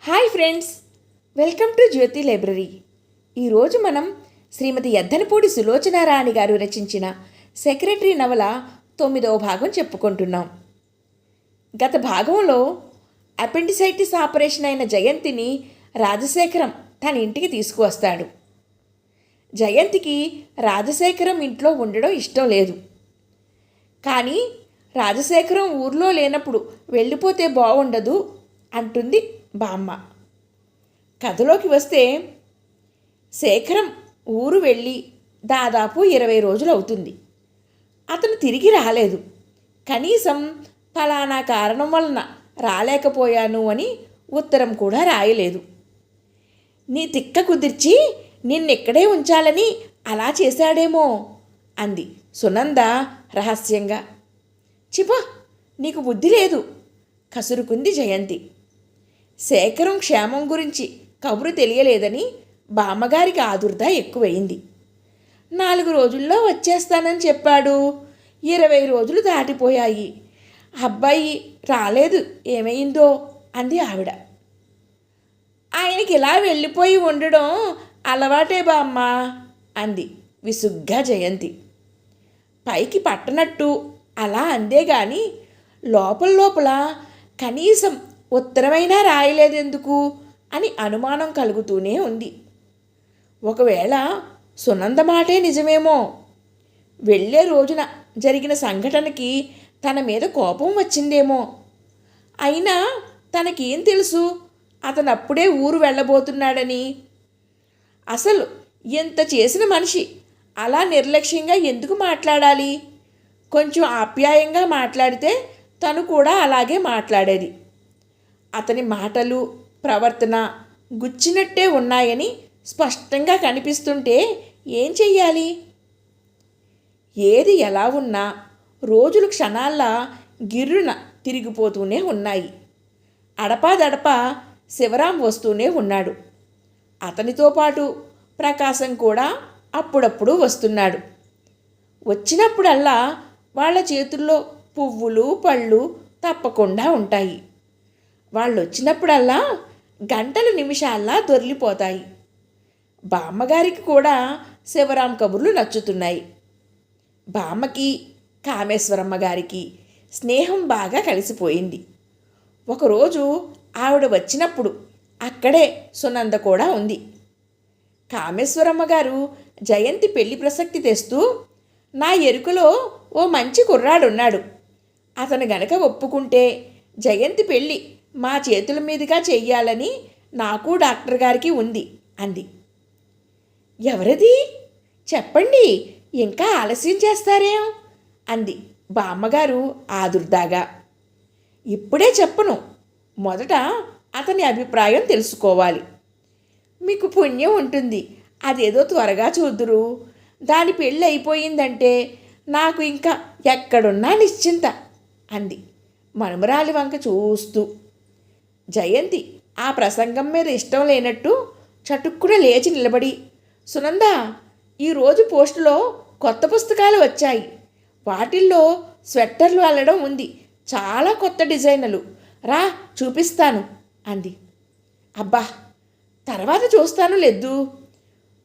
Hi friends, welcome to Jyothi library. ఈరోజు మనం శ్రీమతి ఎద్దనపూడి సులోచనారాణి గారు రచించిన సెక్రటరీ నవల 9వ భాగం చెప్పుకుంటున్నాం. గత భాగంలో అపెండిసైటిస్ ఆపరేషన్ అయిన జయంతిని రాజశేఖరం తన ఇంటికి తీసుకువస్తాడు. జయంతికి రాజశేఖరం ఇంట్లో ఉండడం ఇష్టం లేదు. కానీ రాజశేఖరం ఊర్లో లేనప్పుడు వెళ్ళిపోతే బాగుండదు అంటుంది బామ్మ. కథలోకి వస్తే శేఖరం ఊరు వెళ్ళి దాదాపు 20 రోజులు అవుతుంది. అతను తిరిగి రాలేదు. కనీసం ఫలానా కారణం వలన రాలేకపోయాను అని ఉత్తరం కూడా రాయలేదు. నీ తిక్క కుదిర్చి నిన్నెక్కడే ఉంచాలని అలా చేశాడేమో అంది సునంద రహస్యంగా. చిప, నీకు బుద్ధి లేదు కసురుకుంది జయంతి. శేఖరం క్షేమం గురించి కబురు తెలియలేదని బామ్మగారికి ఆదుర్దా ఎక్కువైంది. 4 రోజుల్లో వచ్చేస్తానని చెప్పాడు. 20 రోజులు దాటిపోయాయి. అబ్బాయి రాలేదు, ఏమైందో అంది ఆవిడ. ఆయనకి ఇలా వెళ్ళిపోయి ఉండడం అలవాటే బామ్మ అంది విసుగ్గా జయంతి. పైకి పట్టనట్టు అలా అందే గాని లోపల లోపల కనీసం ఉత్తరమైనా రాయలేదెందుకు అని అనుమానం కలుగుతూనే ఉంది. ఒకవేళ సునంద మాటే నిజమేమో. వెళ్ళే రోజున జరిగిన సంఘటనకి తన మీద కోపం వచ్చిందేమో. అయినా తనకేం తెలుసు అతను అప్పుడే ఊరు వెళ్ళబోతున్నాడని? అసలు ఎంత చేసిన మనిషి అలా నిర్లక్ష్యంగా ఎందుకు మాట్లాడాలి? కొంచెం ఆప్యాయంగా మాట్లాడితే తను కూడా అలాగే మాట్లాడేది. అతని మాటలు ప్రవర్తన గుచ్చినట్టే ఉన్నాయని స్పష్టంగా కనిపిస్తుంటే ఏం చెయ్యాలి? ఏది ఎలా ఉన్నా రోజులు క్షణాల్లా గిర్రున తిరిగిపోతూనే ఉన్నాయి. అడపాదడపా శివరాం వస్తూనే ఉన్నాడు. అతనితో పాటు ప్రకాశం కూడా అప్పుడప్పుడు వస్తున్నాడు. వచ్చినప్పుడల్లా వాళ్ళ చేతుల్లో పువ్వులు పళ్ళు తప్పకుండా ఉంటాయి. వాళ్ళు వచ్చినప్పుడల్లా గంటలు నిమిషాల్లా దొర్లిపోతాయి. బామ్మగారికి కూడా శివరాం కబుర్లు నచ్చుతున్నాయి. బామ్మకి కామేశ్వరమ్మ గారికి స్నేహం బాగా కలిసిపోయింది. ఒకరోజు ఆవిడ వచ్చినప్పుడు అక్కడే సునంద కూడా ఉంది. కామేశ్వరమ్మ గారు జయంతి పెళ్లి ప్రసక్తి తెస్తూ, నా ఎరుకలో ఓ మంచి కుర్రాడున్నాడు, అతను గనక ఒప్పుకుంటే జయంతి పెళ్ళి మా చేతుల మీదుగా చెయ్యాలని నాకు డాక్టర్ గారికి ఉంది అంది. ఎవరిది చెప్పండి, ఇంకా ఆలస్యం చేస్తారేం అంది బామ్మగారు ఆదుర్దాగా. ఇప్పుడే చెప్పను, మొదట అతని అభిప్రాయం తెలుసుకోవాలి. మీకు పుణ్యం ఉంటుంది, అదేదో త్వరగా చూద్దురు. దాని పెళ్ళి అయిపోయిందంటే నాకు ఇంకా ఎక్కడున్నా నిశ్చింత అంది మనుమరాలి వంక చూస్తూ. జయంతి ఆ ప్రసంగం మీద ఇష్టం లేనట్టు చటుక్కున లేచి నిలబడి, సునంద, ఈరోజు పోస్టులో కొత్త పుస్తకాలు వచ్చాయి. వాటిల్లో స్వెట్టర్లు అల్లడం ఉంది, చాలా కొత్త డిజైన్లు, రా చూపిస్తాను అంది. అబ్బా, తర్వాత చూస్తాను లెద్దు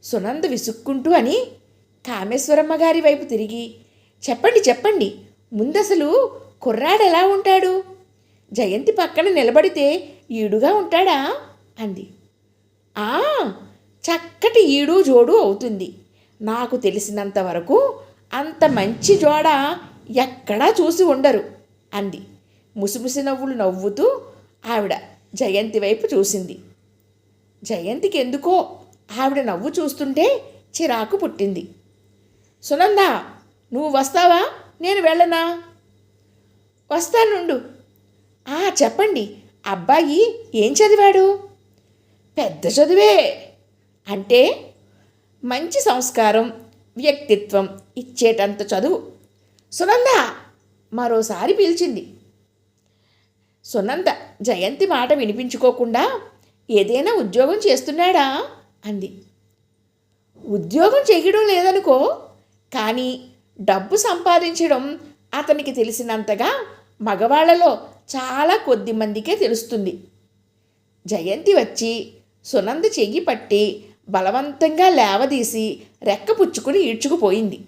సునంద విసుక్కుంటూ అని కామేశ్వరమ్మ గారి వైపు తిరిగి, చెప్పండి చెప్పండి, ముందసలు కుర్రాడెలా ఉంటాడు? జయంతి పక్కన నిలబడితే ఈడుగా ఉంటాడా అంది. ఆ, చక్కటి ఈడు జోడు అవుతుంది. నాకు తెలిసినంతవరకు అంత మంచి జోడ ఎక్కడా చూసి ఉండరు అంది ముసిముసి నవ్వులు నవ్వుతూ. ఆవిడ జయంతి వైపు చూసింది. జయంతికి ఎందుకో ఆవిడ నవ్వు చూస్తుంటే చిరాకు పుట్టింది. సునంద, నువ్వు వస్తావా, నేను వెళ్ళనా? వస్తానుండు. చెప్పండి, అబ్బాయి ఏం చదివాడు? పెద్ద చదువే. అంటే మంచి సంస్కారం వ్యక్తిత్వం ఇచ్చేటంత చదువు. సునంద మరోసారి పిలిచింది. సునంద జయంతి మాట వినిపించుకోకుండా, ఏదైనా ఉద్యోగం చేస్తున్నాడా అంది. ఉద్యోగం చేయడం లేదనుకో, కానీ డబ్బు సంపాదించడం అతనికి తెలిసినంతగా మగవాళ్లలో చాలా కొద్ది మందికే తెలుస్తుంది. జయంతి వచ్చి సునంద చెయ్యి పట్టి బలవంతంగా లేవదీసి రెక్క పుచ్చుకుని ఈడ్చుకుపోయింది.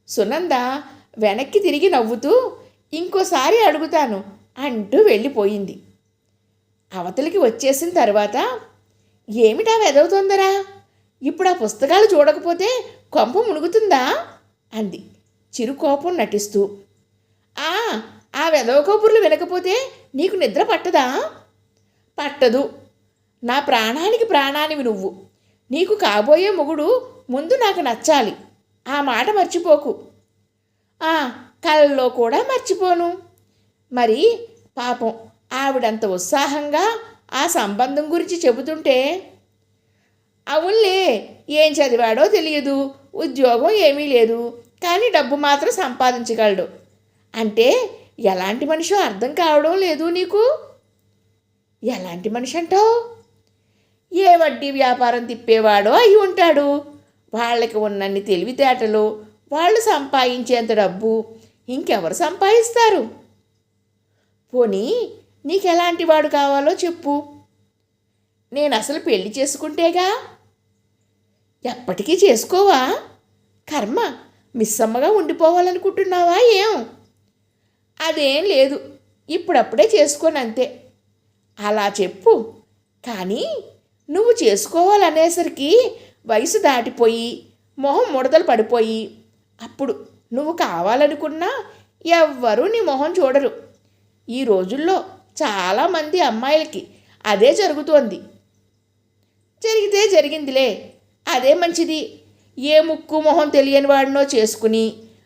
సునంద వెనక్కి తిరిగి నవ్వుతూ ఇంకోసారి అడుగుతాను అంటూ వెళ్ళిపోయింది. అవతలికి వచ్చేసిన తర్వాత ఏమిటా వెదవుతోందరా, ఇప్పుడు ఆ పుస్తకాలు చూడకపోతే కొంప మునుగుతుందా అంది చిరుకోపం నటిస్తూ. ఆ వెదవ కబుర్లు వినకపోతే నీకు నిద్ర పట్టదా? పట్టదు. నా ప్రాణానికి ప్రాణానివి నువ్వు. నీకు కాబోయే మొగుడు ముందు నాకు నచ్చాలి. ఆ మాట మర్చిపోకు. కళ్ళలో కూడా మర్చిపోను. మరి పాపం ఆవిడంత ఉత్సాహంగా ఆ సంబంధం గురించి చెబుతుంటే, అవునులే, ఏం చదివాడో తెలియదు, ఉద్యోగం ఏమీ లేదు, కానీ డబ్బు మాత్రం సంపాదించగలడు అంటే ఎలాంటి మనిషో అర్థం కావడం లేదు నీకు. ఎలాంటి మనిషి అంటావు? ఏ వడ్డీ వ్యాపారం తిప్పేవాడో అయి ఉంటాడు. వాళ్ళకి ఉన్నన్ని తెలివితేటలు, వాళ్ళు సంపాదించేంత డబ్బు ఇంకెవరు సంపాదిస్తారు? పోనీ నీకెలాంటి వాడు కావాలో చెప్పు. నేను అసలు పెళ్లి చేసుకుంటేగా. ఎప్పటికీ చేసుకోవా? కర్మ, మిస్సమ్మగా ఉండిపోవాలనుకుంటున్నావా ఏం? అదేం లేదు, ఇప్పుడప్పుడే చేసుకోనంతే. అలా చెప్పు. కానీ నువ్వు చేసుకోవాలనేసరికి వయసు దాటిపోయి మొహం ముడతలు పడిపోయి అప్పుడు నువ్వు కావాలనుకున్నా ఎవ్వరూ నీ మొహం చూడరు. ఈ రోజుల్లో చాలామంది అమ్మాయిలకి అదే జరుగుతోంది. జరిగితే జరిగిందిలే, అదే మంచిది. ఏ ముక్కు మొహం తెలియని వాడినో చేసుకుని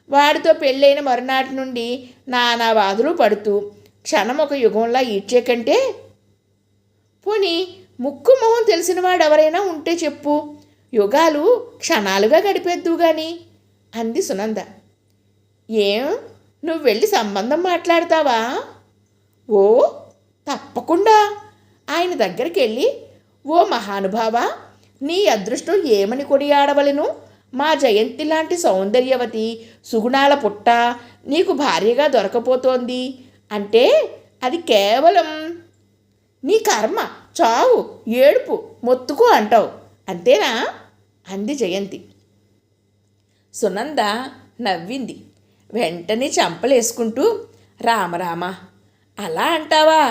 వాడితో పెళ్ళైన మరునాటి నుండి నానా బాధలు పడుతూ క్షణం ఒక యుగంలా ఈడ్చే కంటే, పోనీ ముక్కు మొహం తెలిసిన వాడు ఎవరైనా ఉంటే చెప్పు, యుగాలు క్షణాలుగా గడిపేద్దు గాని అంది సునంద. ఏం, నువ్వు వెళ్ళి సంబంధం మాట్లాడతావా? ఓ తప్పకుండా. ఆయన దగ్గరికి వెళ్ళి, ఓ మహానుభావ, నీ అదృష్టం ఏమని కొనియాడవలను? మా జయంతి లాంటి సౌందర్యవతి సుగుణాల పుట్ట నీకు భార్యగా దొరకపోతోంది అంటే అది కేవలం నీ కర్మ, చావు, ఏడుపు, మొత్తుకు అంటావు, అంతేనా అంది జయంతి. సునంద నవ్వింది. వెంటనే చంపలేసుకుంటూ, రామరామ, అలా అంటావా?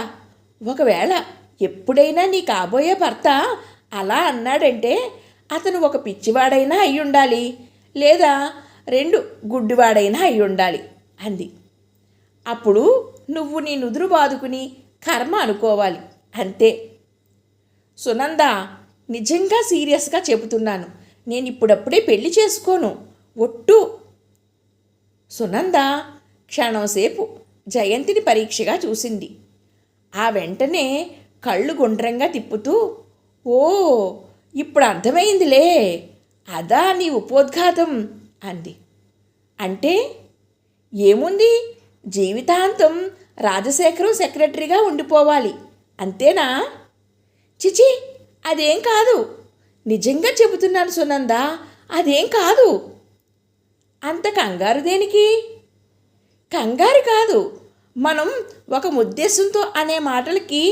ఒకవేళ ఎప్పుడైనా నీ కాబోయే భర్త అలా అన్నాడంటే అతను ఒక పిచ్చివాడైనా అయి ఉండాలి, లేదా 2 గుడ్డివాడైనా అయి ఉండాలి అంది. అప్పుడు నువ్వు నీ నుదురు బాదుకుని కర్మ అనుకోవాలి, అంతే. సునంద, నిజంగా సీరియస్గా చెబుతున్నాను, నేను ఇప్పుడప్పుడే పెళ్లి చేసుకోను, ఒట్టు. సునంద క్షణంసేపు జయంతిని పరీక్షగా చూసింది. ఆ వెంటనే కళ్ళు గుండ్రంగా తిప్పుతూ, ఓ ఇప్పుడు అర్థమైందిలే, అదా నీ ఉపోద్ఘాతం అంది. అంటే ఏముంది, జీవితాంతం రాజశేఖరం సెక్రటరీగా ఉండిపోవాలి, అంతేనా? చిచి, అదేం కాదు. నిజంగా చెబుతున్నాను సునంద, అదేం కాదు. అంత కంగారు దేనికి? కంగారు కాదు, మనం ఒక ఉద్దేశంతో అనే మాటలకి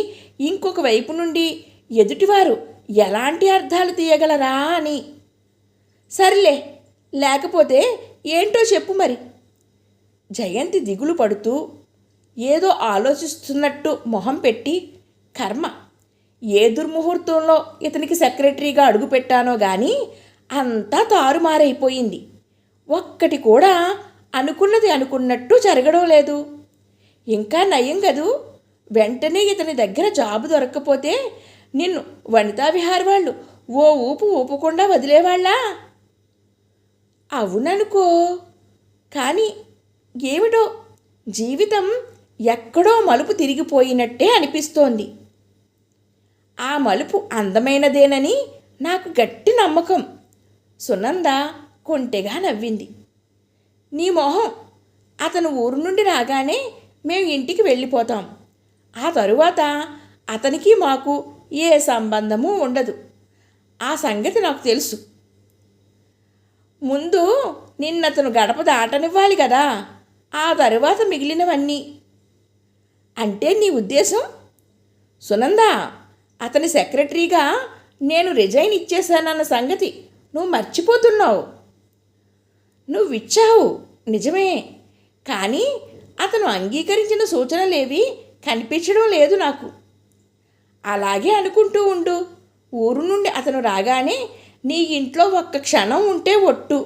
ఇంకొక వైపు నుండి ఎదుటివారు ఎలాంటి అర్థాలు తీయగలరా అని. సర్లే, లేకపోతే ఏంటో చెప్పు మరి. జయంతి దిగులు పడుతూ ఏదో ఆలోచిస్తున్నట్టు మొహం పెట్టి, కర్మ, ఏ దుర్ముహూర్తంలో ఇతనికి సెక్రటరీగా అడుగుపెట్టానో కానీ అంతా తారుమారైపోయింది. ఒక్కటి కూడా అనుకున్నది అనుకున్నట్టు జరగడం లేదు. ఇంకా నయం కదూ, వెంటనే ఇతని దగ్గర జాబు దొరక్కపోతే నిన్ను వనితా విహార్ వాళ్ళు ఓ ఊపు ఊపకుండా వదిలేవాళ్ళా? అవుననుకో, కానీ ఏమిటో జీవితం ఎక్కడో మలుపు తిరిగిపోయినట్టే అనిపిస్తోంది. ఆ మలుపు అందమైనదేనని నాకు గట్టి నమ్మకం. సునంద కొంటెగా నవ్వింది. నీ మొహం, అతను ఊరు నుండి రాగానే మేము ఇంటికి వెళ్ళిపోతాం. ఆ తరువాత అతనికి మాకు ఏ సంబంధము ఉండదు. ఆ సంగతి నాకు తెలుసు. ముందు నిన్నతను గడప దాటనివ్వాలి కదా, ఆ తరువాత మిగిలినవన్నీ. అంటే నీ ఉద్దేశం? సునంద, అతని సెక్రటరీగా నేను రిజైన్ ఇచ్చేశానన్న సంగతి నువ్వు మర్చిపోతున్నావు. నువ్విచ్చావు నిజమే, కానీ అతను అంగీకరించిన సూచనలేవి కనిపించడం లేదు నాకు. అలాగే అనుకుంటూ ఉండు. ఊరు నుండి అతను రాగానే నీ ఇంట్లో ఒక్క క్షణం ఉంటే ఒట్టు,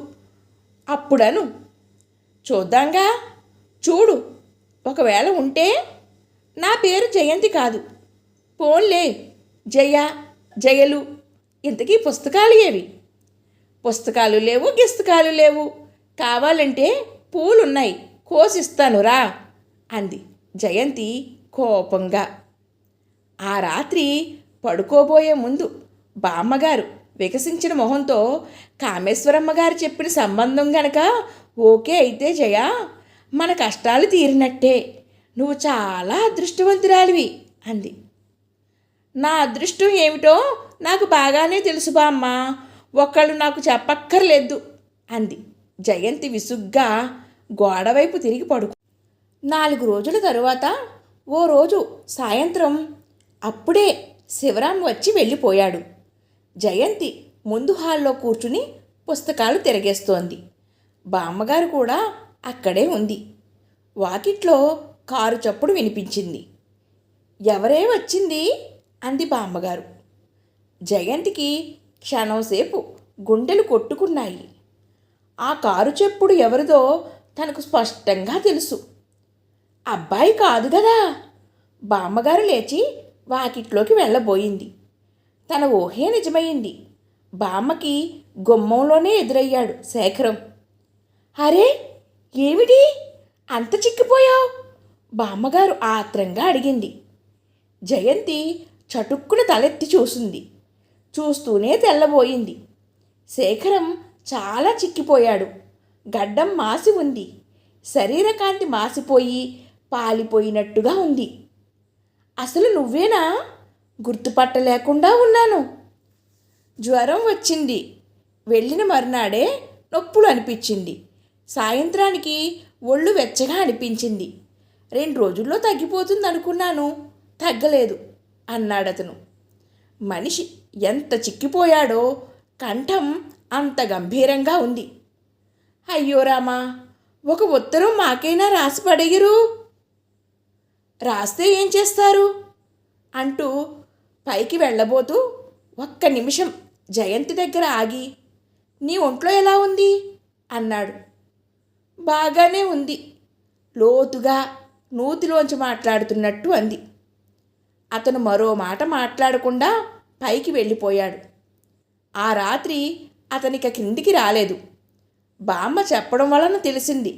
అప్పుడను. చూద్దాంగా. చూడు, ఒకవేళ ఉంటే నా పేరు జయంతి కాదు, పోన్లే జయ, జయలు. ఇంతకీ పుస్తకాలు ఏవి? పుస్తకాలు లేవు, గిస్తకాలు లేవు. కావాలంటే పూలున్నాయి, కోసిస్తాను రా అంది జయంతి కోపంగా. ఆ రాత్రి పడుకోబోయే ముందు బామ్మగారు వికసించిన మొహంతో, కామేశ్వరమ్మ గారు చెప్పిన సంబంధం గనక ఓకే అయితే జయ, మన కష్టాలు తీరినట్టే. నువ్వు చాలా అదృష్టవంతురాలివి అంది. నా అదృష్టం ఏమిటో నాకు బాగానే తెలుసు బామ్మ, ఒక్కళ్ళు నాకు చెప్పక్కర్లేదు అంది జయంతి విసుగ్గా గోడవైపు తిరిగి పడుకు. 4 రోజుల తరువాత ఓ రోజు సాయంత్రం అప్పుడే శివరాం వచ్చి వెళ్ళిపోయాడు. జయంతి ముందు హాల్లో కూర్చుని పుస్తకాలు తిరగేస్తోంది. బామ్మగారు కూడా అక్కడే ఉంది. వాకిట్లో కారు చప్పుడు వినిపించింది. ఎవరే వచ్చింది అంది బామ్మగారు. జయంతికి క్షణంసేపు గుండెలు కొట్టుకున్నాయి. ఆ కారు చెప్పుడు ఎవరిదో తనకు స్పష్టంగా తెలుసు. అబ్బాయి కాదు కదా. బామ్మగారు లేచి వాకిట్లోకి వెళ్ళబోయింది. తన ఊహే నిజమయ్యింది. బామ్మకి గుమ్మంలోనే ఎదురయ్యాడు శేఖరం. అరే, ఏమిటి అంత చిక్కిపోయావు? బామ్మగారు ఆత్రంగా అడిగింది. జయంతి చటుక్కున తలెత్తి చూసింది. చూస్తూనే తెల్లబోయింది. శేఖరం చాలా చిక్కిపోయాడు. గడ్డం మాసి ఉంది. శరీరకాంతి మాసిపోయి పాలిపోయినట్టుగా ఉంది. అసలు నువ్వేనా? గుర్తుపట్టలేకుండా ఉన్నాను. జ్వరం వచ్చింది. వెళ్ళిన మరునాడే నొప్పులు అనిపించింది. సాయంత్రానికి ఒళ్ళు వెచ్చగా అనిపించింది. 2 రోజుల్లో తగ్గిపోతుంది అనుకున్నాను, తగ్గలేదు అన్నాడతను. మనిషి ఎంత చిక్కిపోయాడో, కంఠం అంత గంభీరంగా ఉంది. అయ్యో రామా, ఒక ఉత్తరం మాకైనా రాసి పడేయరు. రాస్తే ఏం చేస్తారు అంటూ పైకి వెళ్ళబోతూ ఒక్క నిమిషం జయంతి దగ్గర ఆగి, నీ ఒంట్లో ఎలా ఉంది అన్నాడు. బాగానే ఉంది, లోతుగా నూతిలోంచి మాట్లాడుతున్నట్టు అంది. అతను మరో మాట మాట్లాడకుండా పైకి వెళ్ళిపోయాడు. ఆ రాత్రి అతనిక కిందికి రాలేదు. బామ్మ చెప్పడం వలన తెలిసింది.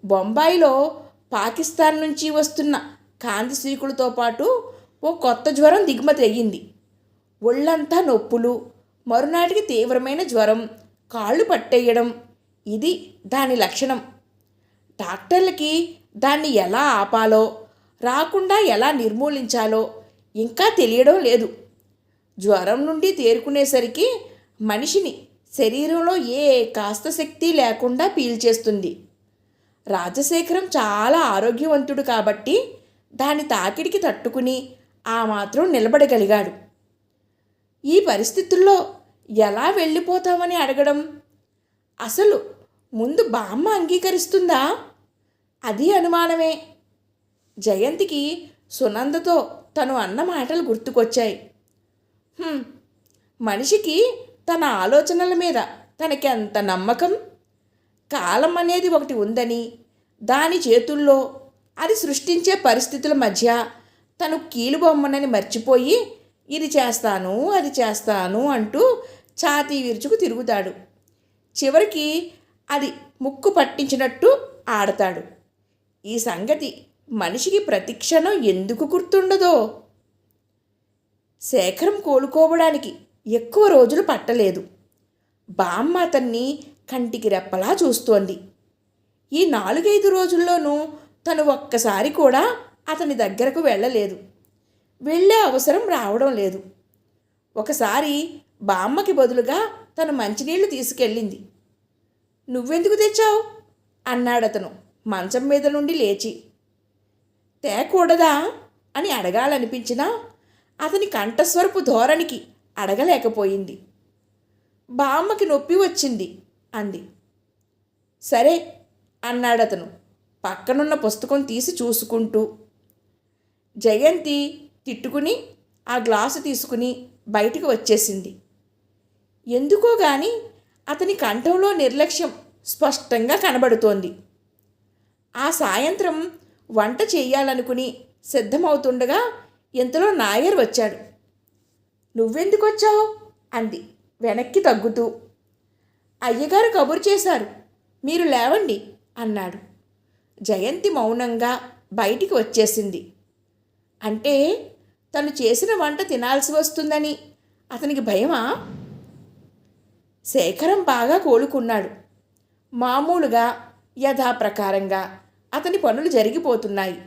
బొంబాయిలో పాకిస్తాన్ నుంచి వస్తున్న కాంతిసీకులతో పాటు ఓ కొత్త జ్వరం దిగుమతి అయ్యింది. ఒళ్ళంతా నొప్పులు, మరునాటికి తీవ్రమైన జ్వరం, కాళ్ళు పట్టేయడం, ఇది దాని లక్షణం. డాక్టర్లకి దాన్ని ఎలా ఆపాలో, రాకుండా ఎలా నిర్మూలించాలో ఇంకా తెలియడం లేదు. జ్వరం నుండి తేరుకునేసరికి మనిషిని శరీరంలో ఏ కాస్త శక్తి లేకుండా పీల్చేస్తుంది. రాజశేఖరం చాలా ఆరోగ్యవంతుడు కాబట్టి దాని తాకిడికి తట్టుకుని ఆ మాత్రం నిలబడగలిగాడు. ఈ పరిస్థితుల్లో ఎలా వెళ్ళిపోతామని అడగడం, అసలు ముందు బామ్మ అంగీకరిస్తుందా? అది అనుమానమే. జయంతికి సునందతో తను అన్న మాటలు గుర్తుకొచ్చాయి. మనిషికి తన ఆలోచనల మీద తనకి అంత నమ్మకం. కాలం అనేది ఒకటి ఉందని, దాని చేతుల్లో అది సృష్టించే పరిస్థితుల మధ్య తను కీలుబొమ్మనని మర్చిపోయి ఇది చేస్తాను అది చేస్తాను అంటూ ఛాతీ విరుచుకు తిరుగుతాడు. చివరికి అది ముక్కు పట్టించినట్టు ఆడతాడు. ఈ సంగతి మనిషికి ప్రతిక్షణం ఎందుకు గుర్తుండదో? శేఖరం కోలుకోవడానికి ఎక్కువ రోజులు పట్టలేదు. బామ్మ అతన్ని కంటికి రెప్పలా చూస్తోంది. ఈ 4-5 రోజుల్లోనూ తను ఒక్కసారి కూడా అతని దగ్గరకు వెళ్ళలేదు. వెళ్ళే అవసరం రావడం లేదు. ఒకసారి బామ్మకి బదులుగా తను మంచినీళ్లు తీసుకెళ్ళింది. నువ్వెందుకు తెచ్చావు అన్నాడతను మంచం మీద నుండి లేచి. తేకూడదా అని అడగాలనిపించినా అతని కంఠస్వరపు ధోరణికి అడగలేకపోయింది. బామ్మకి నొప్పి వచ్చింది అంది. సరే అన్నాడతను పక్కనున్న పుస్తకం తీసి చూసుకుంటూ. జయంతి తిట్టుకుని ఆ గ్లాసు తీసుకుని బయటికి వచ్చేసింది. ఎందుకో గాని అతని కంఠంలో నిర్లక్ష్యం స్పష్టంగా కనబడుతోంది. ఆ సాయంత్రం వంట చెయ్యాలనుకుని సిద్ధమవుతుండగా ఇంతలో నాయర్ వచ్చాడు. నువ్వెందుకు వచ్చావు అంది వెనక్కి తగ్గుతూ. అయ్యగారు కబురు చేశారు, మీరు లేవండి అన్నాడు. జయంతి మౌనంగా బయటికి వచ్చేసింది. అంటే తను చేసిన వంట తినాల్సి వస్తుందని అతనికి భయమా? శేఖరం బాగా కోలుకున్నాడు. మామూలుగా యథాప్రకారంగా అతని పనులు జరిగిపోతున్నాయి.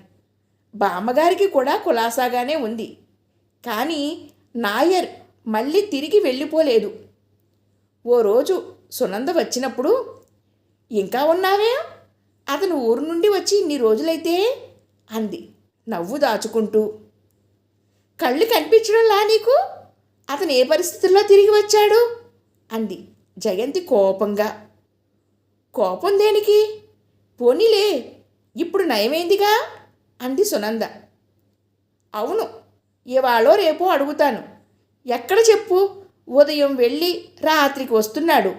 బామ్మగారికి కూడా కులాసాగానే ఉంది. కానీ నాయర్ మళ్ళీ తిరిగి వెళ్ళిపోలేదు. ఓ రోజు సునంద వచ్చినప్పుడు, ఇంకా ఉన్నావే, అతను ఊరు నుండి వచ్చి ఇన్ని రోజులైతే అంది నవ్వు దాచుకుంటూ. కళ్ళు కనిపించడంలా నీకు? అతను ఏ పరిస్థితుల్లో తిరిగి వచ్చాడు అంది జయంతి కోపంగా. కోపం దేనికి? పోనీలే, ఇప్పుడు నయమైందిగా అంది సునంద. అవును, ఇవాళో రేపో అడుగుతాను. ఎక్కడ చెప్పు? ఉదయం వెళ్ళి రాత్రికి వస్తున్నాడు.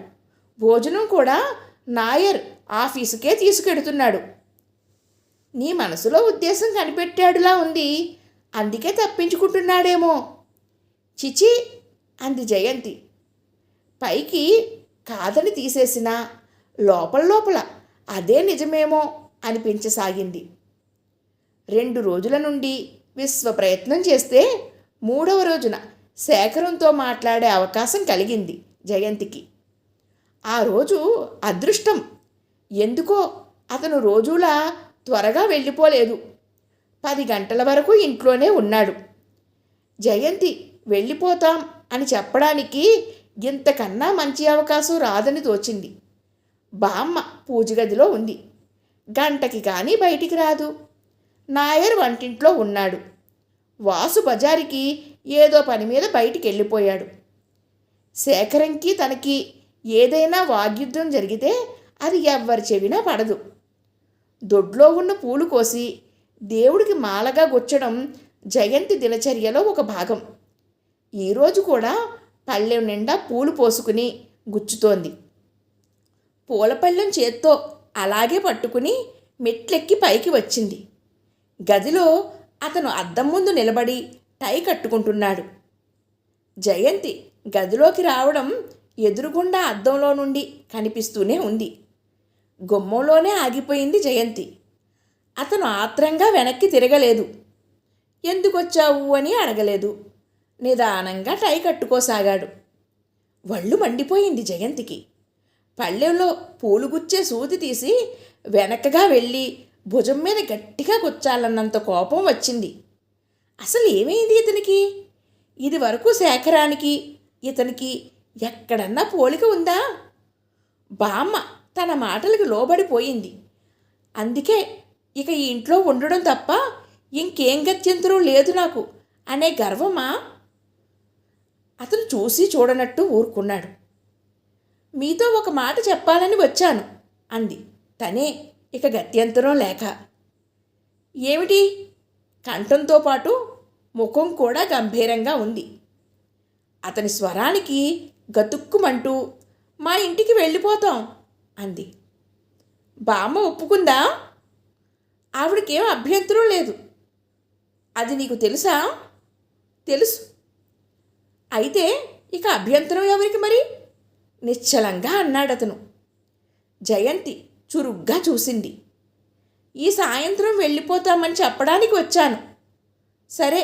భోజనం కూడా నాయర్ ఆఫీసుకే తీసుకెడుతున్నాడు. నీ మనసులో ఉద్దేశం కనిపెట్టాడులా ఉంది, అందుకే తప్పించుకుంటున్నాడేమో. చిచి అంది జయంతి. పైకి కాదని తీసేసినా లోపల లోపల అదే నిజమేమో అనిపించసాగింది. 2 రోజుల నుండి విశ్వ ప్రయత్నం చేస్తే 3వ రోజున శేఖరంతో మాట్లాడే అవకాశం కలిగింది జయంతికి. ఆ రోజు అదృష్టం. ఎందుకో అతను రోజులా త్వరగా వెళ్ళిపోలేదు. 10 గంటల వరకు ఇంట్లోనే ఉన్నాడు. జయంతి వెళ్ళిపోతాం అని చెప్పడానికి ఇంతకన్నా మంచి అవకాశం రాదని తోచింది. బామ్మ పూజగదిలో ఉంది. గంటకి కానీ బయటికి రాదు. నాయర్ వంటింట్లో ఉన్నాడు. వాసు బజారుకి ఏదో పని మీద బయటికి వెళ్ళిపోయాడు. శేఖరంకి తనకి ఏదైనా వాగ్యుద్ధం జరిగితే అది ఎవ్వరి చెవినా పడదు. దొడ్లో ఉన్న పూలు కోసి దేవుడికి మాలగా గుచ్చడం జయంతి దినచర్యలో ఒక భాగం. ఈరోజు కూడా పళ్ళెం నిండా పూలు పోసుకుని గుచ్చుతోంది. పూలపళ్ళెం చేత్తో అలాగే పట్టుకుని మెట్లెక్కి పైకి వచ్చింది. గదిలో అతను అద్దం ముందు నిలబడి టై కట్టుకుంటున్నాడు. జయంతి గదిలోకి రావడం ఎదురుగుండా అద్దంలో నుండి కనిపిస్తూనే ఉంది. గుమ్మంలోనే ఆగిపోయింది జయంతి. అతను ఆత్రంగా వెనక్కి తిరగలేదు. ఎందుకొచ్చావు అని అడగలేదు. నిదానంగా టై కట్టుకోసాగాడు. వళ్ళు మండిపోయింది జయంతికి. పళ్ళెంలో పూలు గుచ్చే సూది తీసి వెనకగా వెళ్ళి భుజం మీద గట్టిగా గుచ్చాలన్నంత కోపం వచ్చింది. అసలు ఏమైంది ఇతనికి? ఇది వరకు శేఖరానికి ఇతనికి ఎక్కడన్నా పోలిక ఉందా? బామ్మ తన మాటలకు లోబడిపోయింది. అందుకే ఇక ఈ ఇంట్లో ఉండడం తప్ప ఇంకేం గత్యంతరం లేదు నాకు అనే గర్వమా? అతను చూసి చూడనట్టు ఊరుకున్నాడు. మీతో ఒక మాట చెప్పాలని వచ్చాను అంది తనే ఇక గత్యంతరం లేక. ఏమిటి? కంఠంతో పాటు ముఖం కూడా గంభీరంగా ఉంది. అతని స్వరానికి గతుక్కుమంటూ మా ఇంటికి వెళ్ళిపోతాం అంది. బామ్మ ఒప్పుకుందా? ఆవిడకేం అభ్యంతరం లేదు. అది నీకు తెలుసా? తెలుసు. అయితే ఇక అభ్యంతరం ఎవరికి మరి? నిశ్చలంగా అన్నాడతను. జయంతి చురుగ్గా చూసింది. ఈ సాయంత్రం వెళ్ళిపోతామని చెప్పడానికి వచ్చాను. సరే.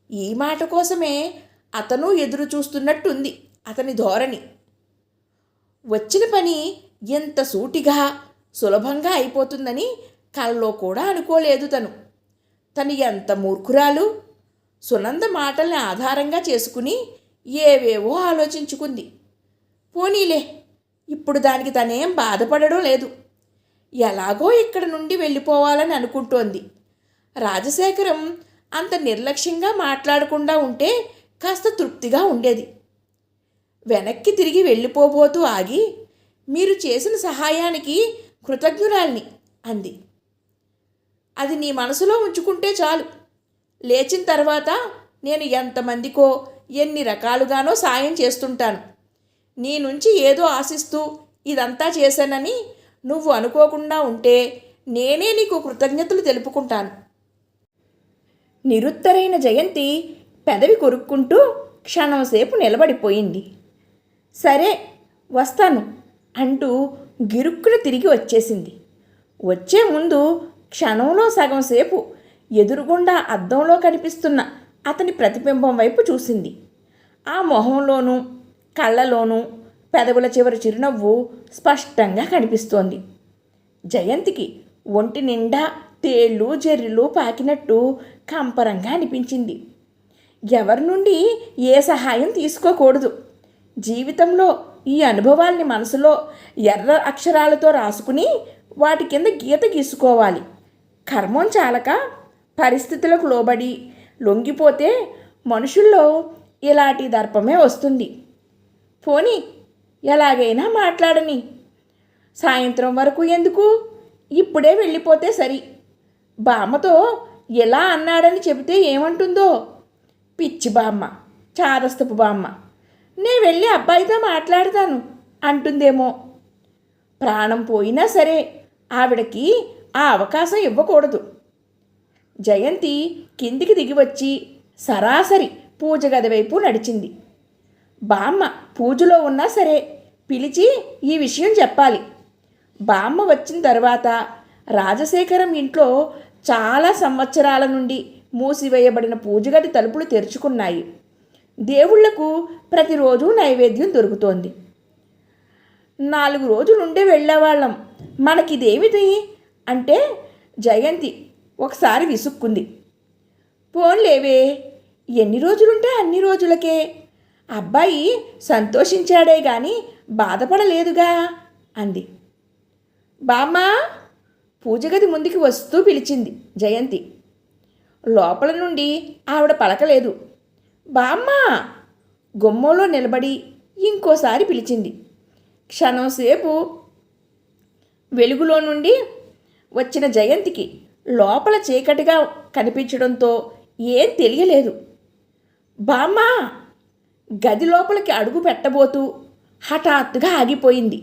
ఈ మాట కోసమే అతను ఎదురు చూస్తున్నట్టుంది అతని ధోరణి. వచ్చిన పని ఎంత సూటిగా సులభంగా అయిపోతుందని కల్లో కూడా అనుకోలేదు తను. తను ఎంత మూర్ఖురాలు! సునంద మాటల్ని ఆధారంగా చేసుకుని ఏవేవో ఆలోచించుకుంది. పోనీలే, ఇప్పుడు దానికి తనేం బాధపడడం లేదు. ఎలాగో ఇక్కడ నుండి వెళ్ళిపోవాలని అనుకుంటోంది. రాజశేఖరం అంత నిర్లక్ష్యంగా మాట్లాడకుండా ఉంటే కాస్త తృప్తిగా ఉండేది. వెనక్కి తిరిగి వెళ్ళిపోబోతూ ఆగి, మీరు చేసిన సహాయానికి కృతజ్ఞురాల్ని అంది. అది నీ మనసులో ఉంచుకుంటే చాలు. లేచిన తర్వాత నేను ఎంతమందికో ఎన్ని రకాలుగానో సాయం చేస్తుంటాను. నీ నుంచి ఏదో ఆశిస్తూ ఇదంతా చేశానని నువ్వు అనుకోకుండా ఉంటే నేనే నీకు కృతజ్ఞతలు తెలుపుకుంటాను. నిరుత్తరైన జయంతి పెదవి కొరుక్కుంటూ క్షణంసేపు నిలబడిపోయింది. సరే వస్తాను అంటూ గిరుక్కున తిరిగి వచ్చేసింది. వచ్చే ముందు క్షణంలో సగం సేపు ఎదురుగుండా అద్దంలో కనిపిస్తున్న అతని ప్రతిబింబం వైపు చూసింది. ఆ మొహంలోనూ కళ్ళలోనూ పెదవుల చివరి చిరునవ్వు స్పష్టంగా కనిపిస్తోంది. జయంతికి ఒంటి నిండా తేళ్ళు జెర్రిలు పాకినట్టు కంపరంగా అనిపించింది. ఎవరి నుండి ఏ సహాయం తీసుకోకూడదు. జీవితంలో ఈ అనుభవాల్ని మనసులో ఎర్ర అక్షరాలతో రాసుకుని వాటి కింద గీత గీసుకోవాలి. కర్మం చాలక పరిస్థితులకు లోబడి లొంగిపోతే మనుషుల్లో ఇలాంటి దర్పమే వస్తుంది. పోనీ ఎలాగైనా మాట్లాడని. సాయంత్రం వరకు ఎందుకు, ఇప్పుడే వెళ్ళిపోతే సరి. బామ్మతో ఎలా అన్నాడని చెబితే ఏమంటుందో? పిచ్చి బామ్మ, చాదస్తపు బామ్మ, నే వెళ్ళి అబ్బాయితో మాట్లాడతాను అంటుందేమో. ప్రాణం పోయినా సరే ఆవిడకి ఆ అవకాశం ఇవ్వకూడదు. జయంతి కిందికి దిగివచ్చి సరాసరి పూజ గది వైపు నడిచింది. బామ్మ పూజలో ఉన్నా సరే పిలిచి ఈ విషయం చెప్పాలి. బామ్మ వచ్చిన తర్వాత రాజశేఖరం ఇంట్లో చాలా సంవత్సరాల నుండి మూసివేయబడిన పూజగది తలుపులు తెరుచుకున్నాయి. దేవుళ్లకు ప్రతిరోజు నైవేద్యం దొరుకుతోంది. 4 రోజులుండే వెళ్ళేవాళ్ళం, మనకిదేమిటి అంటే జయంతి ఒకసారి విసుక్కుంది. పోన్లేవే, ఎన్ని రోజులుంటే అన్ని రోజులకే. అబ్బాయి సంతోషించాడే గాని బాధపడలేదుగా అంది. బామ్మా, పూజగది ముందుకి వస్తూ పిలిచింది జయంతి. లోపల నుండి ఆవిడ పలకలేదు. బామ్మ గుమ్మంలో నిలబడి ఇంకోసారి పిలిచింది. క్షణంసేపు వెలుగులో నుండి వచ్చిన జయంతికి లోపల చీకటిగా కనిపించడంతో ఏం తెలియలేదు. బామ్మ గది లోపలికి అడుగు పెట్టబోతూ హఠాత్తుగా ఆగిపోయింది.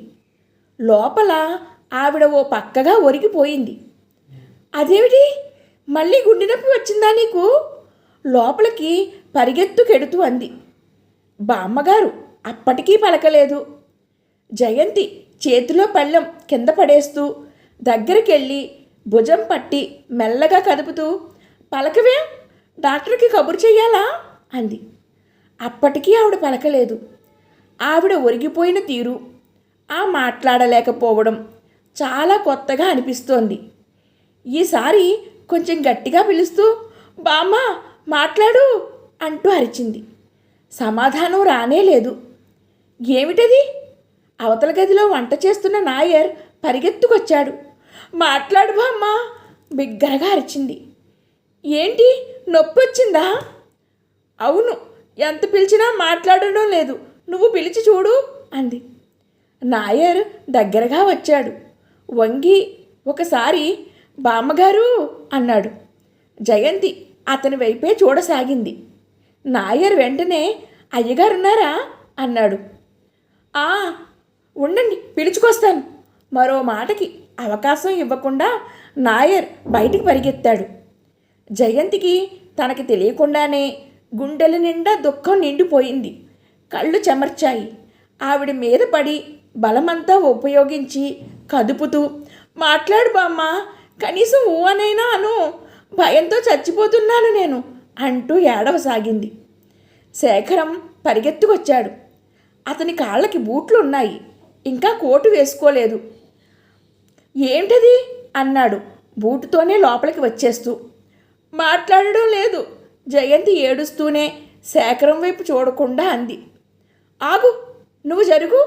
లోపల ఆవిడ ఓ పక్కగా ఒరిగిపోయింది. అదేమిటి, మళ్ళీ గుండె నొప్పి వచ్చిందా నీకు? లోపలికి పరిగెత్తుకెడుతూ అంది. బామ్మగారు అప్పటికీ పలకలేదు. జయంతి చేతిలో పళ్ళెం కింద పడేస్తూ దగ్గరికెళ్ళి భుజం పట్టి మెల్లగా కదుపుతూ, పలకవే, డాక్టర్కి కబురు చెయ్యాలా అంది. అప్పటికీ ఆవిడ పలకలేదు. ఆవిడ ఒరిగిపోయిన తీరు, ఆ మాట్లాడలేకపోవడం చాలా కొత్తగా అనిపిస్తోంది. ఈసారి కొంచెం గట్టిగా పిలుస్తూ, బామ్మ మాట్లాడు అంటూ అరిచింది. సమాధానం రానే లేదు. ఏమిటది? అవతల గదిలో వంట చేస్తున్న నాయర్ పరిగెత్తుకొచ్చాడు. మాట్లాడు బామ్మ, బిగ్గరగా అరిచింది. ఏంటి, నొప్పి వచ్చిందా? అవును, ఎంత పిలిచినా మాట్లాడడం లేదు, నువ్వు పిలిచి చూడు అంది. నాయర్ దగ్గరగా వచ్చాడు. వంగి ఒకసారి బామ్మగారు అన్నాడు. జయంతి అతని వైపే చూడసాగింది. నాయర్ వెంటనే అయ్యగారున్నారా అన్నాడు. ఆ ఉండండి, పిలుచుకొస్తాను. మరో మాటకి అవకాశం ఇవ్వకుండా నాయర్ బయటికి పరిగెత్తాడు. జయంతికి తనకి తెలియకుండానే గుండెల నిండా దుఃఖం నిండిపోయింది. కళ్ళు చెమర్చాయి. ఆవిడ మీద పడి బలమంతా ఉపయోగించి కదుపుతూ, మాట్లాడు బామ్మ, కనీసం ఊ అనైనా అను, భయంతో చచ్చిపోతున్నాను నేను అంటూ ఏడవసాగింది. శేఖరం పరిగెత్తుకొచ్చాడు. అతని కాళ్ళకి బూట్లు ఉన్నాయి, ఇంకా కోటు వేసుకోలేదు. ఏంటది అన్నాడు బూటుతోనే లోపలికి వచ్చేస్తూ. మాట్లాడడం లేదు, జయంతి ఏడుస్తూనే శేఖరం వైపు చూడకుండా అంది. ఆగు, నువ్వు జరుగు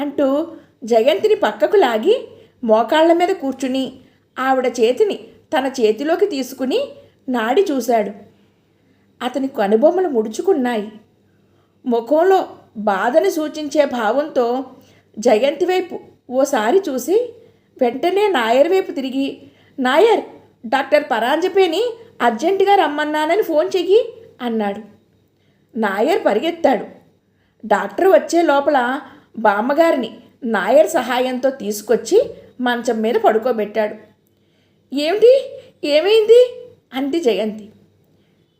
అంటూ జయంతిని పక్కకు లాగి మోకాళ్ల మీద కూర్చుని ఆవిడ చేతిని తన చేతిలోకి తీసుకుని నాడి చూశాడు. అతని కనుబొమ్మలు ముడుచుకున్నాయి. ముఖంలో బాధని సూచించే భావంతో జయంతి వైపు ఓసారి చూసి వెంటనే నాయర్ వైపు తిరిగి, నాయర్, డాక్టర్ పరాంజపేని అర్జెంటుగా రమ్మన్నానని ఫోన్ చెయ్యి అన్నాడు. నాయర్ పరిగెత్తాడు. డాక్టర్ వచ్చే లోపల బామ్మగారిని నాయర్ సహాయంతో తీసుకొచ్చి మంచం మీద పడుకోబెట్టాడు. ఏమిటి, ఏమైంది అంది జయంతి.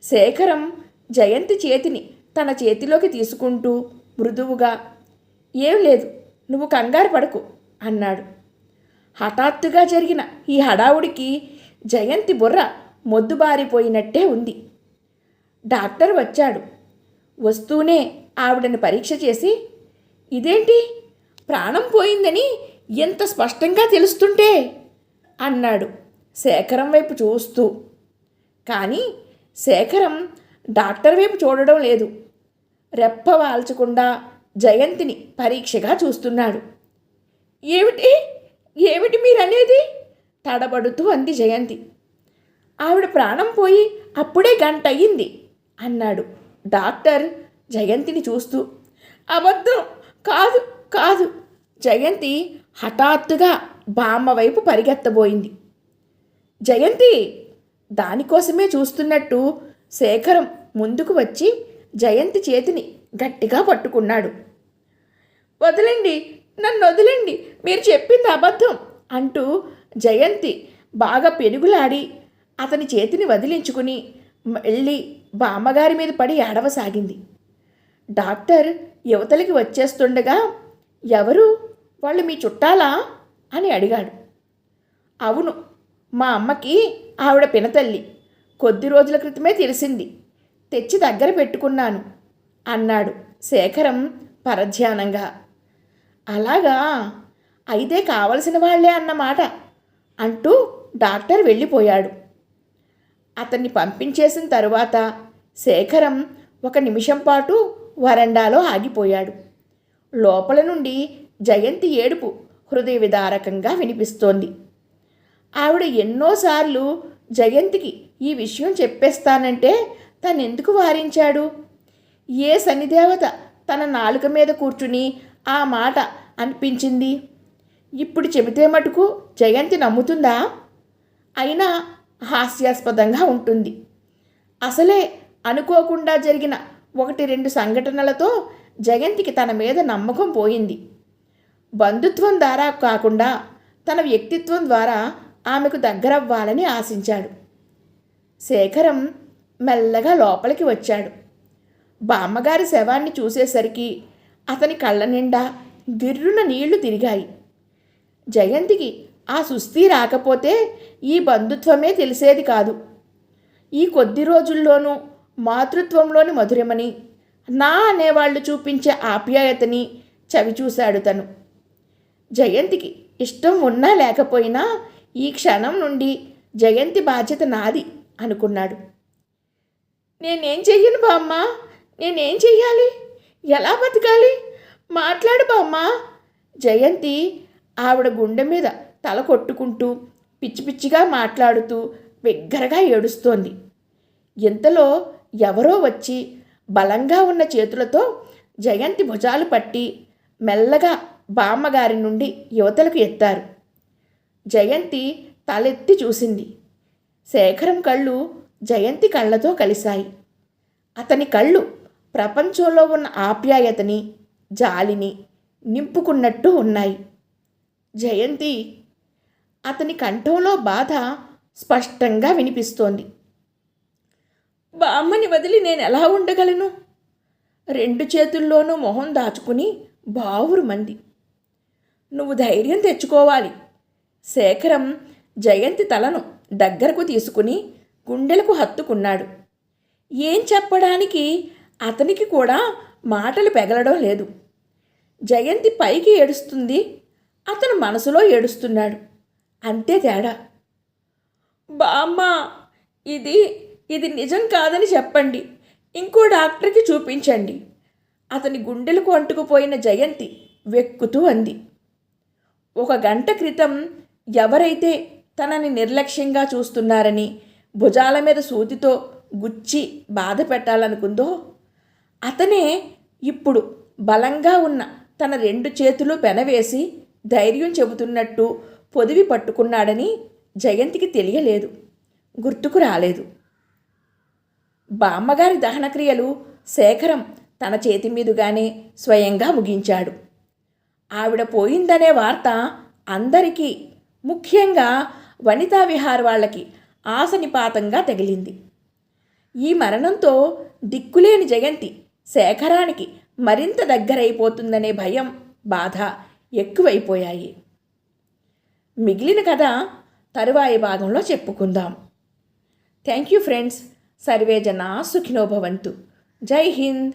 శేఖరం జయంతి చేతిని తన చేతిలోకి తీసుకుంటూ మృదువుగా, ఏం లేదు, నువ్వు కంగారు పడకు అన్నాడు. హఠాత్తుగా జరిగిన ఈ హడావుడికి జయంతి బుర్ర మొద్దుబారిపోయినట్టే ఉంది. డాక్టర్ వచ్చాడు. వస్తూనే ఆవిడని పరీక్ష చేసి, ఇదేంటి, ప్రాణం పోయిందని ఎంత స్పష్టంగా తెలుస్తుంటే అన్నాడు శేఖరం వైపు చూస్తూ. కానీ శేఖరం డాక్టర్ వైపు చూడడం లేదు. రెప్ప వాల్చకుండా జయంతిని పరీక్షగా చూస్తున్నాడు. ఏమిటి, ఏమిటి మీరనేది తడబడుతూ అంది జయంతి. ఆవిడ ప్రాణం పోయి అప్పుడే గంట అయ్యింది అన్నాడు డాక్టర్ జయంతిని చూస్తూ. అబద్ధం, కాదు కాదు. జయంతి హఠాత్తుగా బామ్మ వైపు పరిగెత్తబోయింది. జయంతి, దానికోసమే చూస్తున్నట్టు శేఖరం ముందుకు వచ్చి జయంతి చేతిని గట్టిగా పట్టుకున్నాడు. వదలండి, నన్ను వదలండి, మీరు చెప్పింది అబద్ధం అంటూ జయంతి బాగా పెనుగులాడి అతని చేతిని వదిలించుకుని మళ్ళీ బామ్మగారి మీద పడి ఏడవసాగింది. డాక్టర్ యువతలకి వచ్చేస్తుండగా, ఎవరు, వాళ్ళు మీ చుట్టాలా అని అడిగాడు. అవును, మా అమ్మకి ఆవిడ పినతల్లి, కొద్ది రోజుల క్రితమే తెలిసింది, తెచ్చి దగ్గర పెట్టుకున్నాను అన్నాడు శేఖరం పరధ్యానంగా. అలాగా, అయితే కావలసిన వాళ్లే అన్నమాట అంటూ డాక్టర్ వెళ్ళిపోయాడు. అతన్ని పంపించేసిన తరువాత శేఖరం 1 నిమిషం పాటు వరండాలో ఆగిపోయాడు. లోపల నుండి జయంతి ఏడుపు హృదయ విదారకంగా వినిపిస్తోంది. ఆవిడ ఎన్నోసార్లు జయంతికి ఈ విషయం చెప్పేస్తానంటే తనెందుకు వారించాడు? ఏ శనిదేవత తన నాలుక మీద కూర్చుని ఆ మాట అనిపించింది? ఇప్పుడు చెబితే మటుకు జయంతి నమ్ముతుందా? అయినా హాస్యాస్పదంగా ఉంటుంది. అసలే అనుకోకుండా జరిగిన 1-2 సంఘటనలతో జయంతికి తన మీద నమ్మకం పోయింది. బంధుత్వం ద్వారా కాకుండా తన వ్యక్తిత్వం ద్వారా ఆమెకు దగ్గరవ్వాలని ఆశించాడు. శేఖరం మెల్లగా లోపలికి వచ్చాడు. బామ్మగారి శవాన్ని చూసేసరికి అతని కళ్ళ నిండా గిర్రున నీళ్లు తిరిగాయి. జయంతికి ఆ సుస్థి రాకపోతే ఈ బంధుత్వమే తెలిసేది కాదు. ఈ కొద్ది రోజుల్లోనూ మాతృత్వంలోని మధురమని, నా అనేవాళ్లు చూపించే ఆప్యాయతని చవిచూశాడు తను. జయంతికి ఇష్టం ఉన్నా లేకపోయినా ఈ క్షణం నుండి జయంతి బాధ్యత నాది అనుకున్నాడు. నేనేం చెయ్యను బామ్మ, నేనేం చెయ్యాలి, ఎలా బతకాలి, మాట్లాడు బామ్మ. జయంతి ఆవిడ గుండె మీద తల కొట్టుకుంటూ పిచ్చి పిచ్చిగా మాట్లాడుతూ బిగ్గరగా ఏడుస్తోంది. ఇంతలో ఎవరో వచ్చి బలంగా ఉన్న చేతులతో జయంతి భుజాలు పట్టి మెల్లగా బామ్మగారి నుండి యువతలకు ఎత్తారు. జయంతి తలెత్తి చూసింది. శేఖరం కళ్ళు జయంతి కళ్ళతో కలిశాయి. అతని కళ్ళు ప్రపంచంలో ఉన్న ఆప్యాయతని, జాలిని నింపుకున్నట్టు ఉన్నాయి. జయంతి, అతని కంఠంలో బాధ స్పష్టంగా వినిపిస్తోంది. బామ్మని వదిలి నేను ఎలా ఉండగలను? 2 చేతుల్లోనూ మొహం దాచుకుని బావురుమంది. నువ్వు ధైర్యం తెచ్చుకోవాలి. శేఖరం జయంతి తలను దగ్గరకు తీసుకుని గుండెలకు హత్తుకున్నాడు. ఏం చెప్పడానికి అతనికి కూడా మాటలు పెగలడం లేదు. జయంతి పైకి ఏడుస్తుంది, అతను మనసులో ఏడుస్తున్నాడు. అంతే తేడా. బామ్మ, ఇది నిజం కాదని చెప్పండి, ఇంకో డాక్టర్కి చూపించండి. అతని గుండెలకు అంటుకుపోయిన జయంతి వెక్కుతూ అంది. 1 గంట క్రితం ఎవరైతే తనని నిర్లక్ష్యంగా చూస్తున్నారని భుజాల మీద సూదితో గుచ్చి బాధ పెట్టాలనుకుందో అతనే ఇప్పుడు బలంగా ఉన్న తన 2 చేతులు పెనవేసి ధైర్యం చెబుతున్నట్టు పొదివి పట్టుకున్నాడని జయంతికి తెలియలేదు, గుర్తుకు రాలేదు. బామ్మగారి దహనక్రియలు శేఖరం తన చేతి మీదుగానే స్వయంగా ముగించాడు. ఆవిడ పోయిందనే వార్త అందరికీ, ముఖ్యంగా వనితా విహార్ వాళ్ళకి ఆశనిపాతంగా తగిలింది. ఈ మరణంతో దిక్కులేని జయంతి శేఖరానికి మరింత దగ్గరైపోతుందనే భయం, బాధ ఎక్కువైపోయాయి. మిగిలిన కథ తరువాయి భాగంలో చెప్పుకుందాం. Thank you friends. సర్వే జనా సుఖినో భవంతు. జై హింద్.